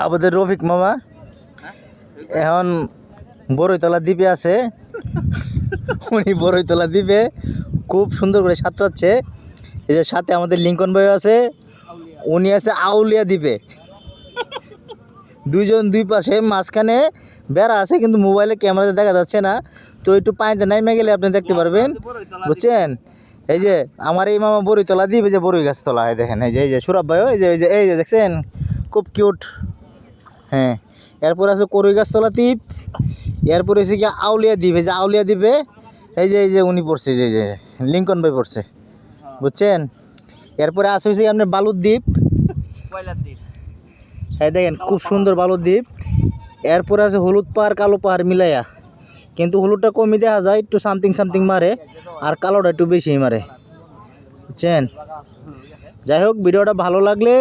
আমাদের রফিক মামা এখন বড়ইতলা দ্বীপে আছে। উনি বড়ইতলা দ্বীপে খুব সুন্দর করে সাঁতরাচ্ছে। এই যে সাথে আমাদের লিঙ্কন ভাই আছে, উনি আছে আউলিয়া দ্বীপে। দুইজন দুই পাশে, মাঝখানে বেড়া আছে কিন্তু মোবাইলে ক্যামেরাতে দেখা যাচ্ছে না। তো একটু পানিতে নাইমে গেলে আপনি দেখতে পারবেন, বুঝছেন। এই যে আমার এই মামা বড়ইতলা দ্বীপ, এই যে বড়ই গাছতলা, এই দেখেন এই যে সুরাব ভাই, এই যে দেখছেন খুব কিউট। হ্যাঁ, এরপর আছে করই গাছতলা দ্বীপ, এরপর হচ্ছে কি আউলিয়া দ্বীপ। এই যে আউলিয়া দ্বীপে এই যে উনি পড়ছে, যে লিঙ্কন ভাই পড়ছে, বুঝছেন। এরপরে আছে হচ্ছে আপনার বালুর দ্বীপ, হ্যাঁ দেখেন খুব সুন্দর বালুর দ্বীপ। এরপরে আছে হলুদ পাহাড় কালো পাহাড় মিলাইয়া, কিন্তু হলুদটা কমই দেখা যায়, একটু সামথিং মারে, আর কালোটা একটু বেশি মারে, বুঝছেন। যাই হোক, ভিডিওটা ভালো লাগলে